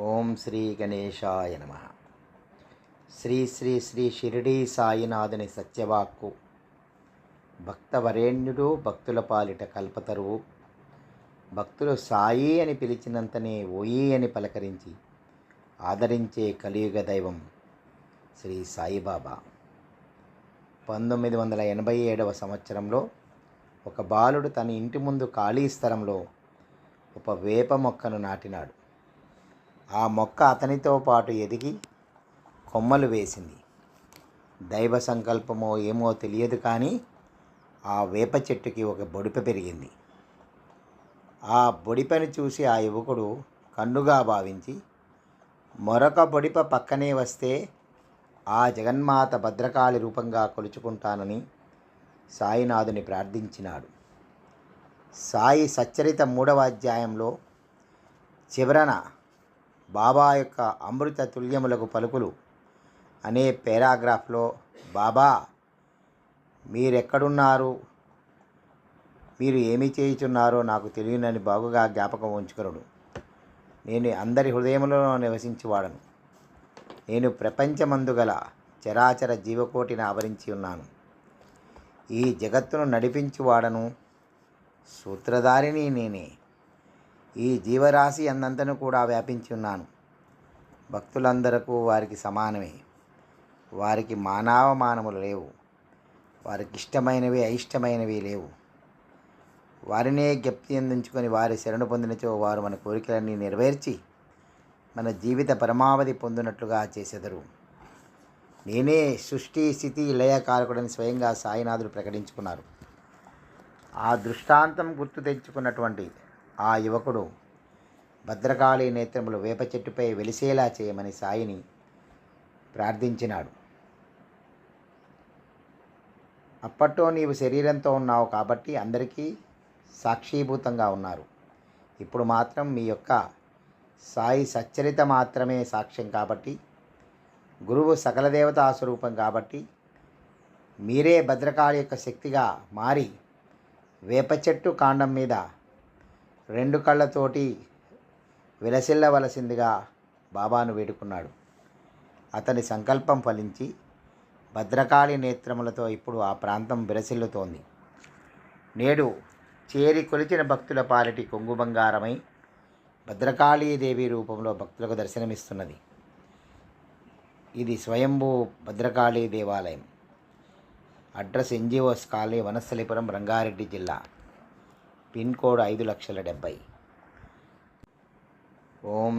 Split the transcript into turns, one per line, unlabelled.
ఓం శ్రీ గణేశాయ నమ. శ్రీ శ్రీ శ్రీ షిరిడీ సాయినాథుని సత్యవాక్కు, భక్తవరేణ్యుడు, భక్తుల పాలిట కల్పతరువు. భక్తులు సాయి అని పిలిచినంతనే ఓయి అని పలకరించి ఆదరించే కలియుగ దైవం శ్రీ సాయిబాబా. 1987వ సంవత్సరంలో ఒక బాలుడు తన ఇంటి ముందు ఖాళీ స్థలంలో ఒక వేప మొక్కను నాటినాడు. ఆ మొక్క అతనితో పాటు ఎదిగి కొమ్మలు వేసింది. దైవ సంకల్పమో ఏమో తెలియదు, కానీ ఆ వేప చెట్టుకి ఒక బొడిప పెరిగింది. ఆ బొడిపని చూసి ఆ యువకుడు కన్నుగా భావించి మరొక బొడిప పక్కనే వస్తే ఆ జగన్మాత భద్రకాళి రూపంగా కొలుచుకుంటానని సాయినాథుని ప్రార్థించినాడు. సాయి సచ్చరిత 3వ అధ్యాయంలో చివరన బాబా యొక్క అమృత తుల్యములకు పలుకులు అనే పేరాగ్రాఫ్లో, బాబా మీరెక్కడున్నారు, మీరు ఏమి చేయుచున్నారో నాకు తెలియనని బాగుగా జ్ఞాపకం ఉంచుకొనుడు. నేను అందరి హృదయములలో నివసించువాడను. నేను ప్రపంచమందు గల చరాచర జీవకోటిని ఆవరించి ఉన్నాను. ఈ జగత్తును నడిపించువాడను, సూత్రధారిని నేనే. ఈ జీవరాశి అన్నంతను కూడా వ్యాపించి ఉన్నాను. భక్తులందరకు వారికి సమానమే. వారికి మానవమానములు లేవు. వారికి ఇష్టమైనవి అయిష్టమైనవి లేవు. వారినే జ్ఞప్తి అందించుకొని వారి శరణు పొందినచో వారు మన కోరికలన్నీ నెరవేర్చి మన జీవిత పరమావధి పొందినట్లుగా చేసెదరు. నేనే సృష్టి స్థితి లయకారకుడని స్వయంగా సాయినాథుడు ప్రకటించుకున్నారు. ఆ దృష్టాంతం గుర్తు తెచ్చుకున్నటువంటి ఆ యువకుడు భద్రకాళి నేత్రములు వేప చెట్టుపై వెలిసేలా చేయమని సాయిని ప్రార్థించినాడు. అప్పట్లో నీవు శరీరంతో ఉన్నావు కాబట్టి అందరికీ సాక్షీభూతంగా ఉన్నారు. ఇప్పుడు మాత్రం మీ యొక్క సాయి సచ్చరిత మాత్రమే సాక్ష్యం కాబట్టి, గురువు సకల దేవతా స్వరూపం కాబట్టి మీరే భద్రకాళి యొక్క శక్తిగా మారి వేప చెట్టు కాండం మీద 2 కళ్ళతోటి విలసిల్లవలసిందిగా బాబాను వేడుకున్నాడు. అతని సంకల్పం ఫలించి భద్రకాళి నేత్రములతో ఇప్పుడు ఆ ప్రాంతం విలసిల్లుతోంది. నేడు చేరి కొలిచిన భక్తుల పాలిటి కొంగు బంగారమై భద్రకాళీదేవి రూపంలో భక్తులకు దర్శనమిస్తున్నది. ఇది స్వయంభూ భద్రకాళీ దేవాలయం. Address NGOs colony, Vanasthalipuram, Rangareddy జిల్లా. Pin code 5,70,000. ఓం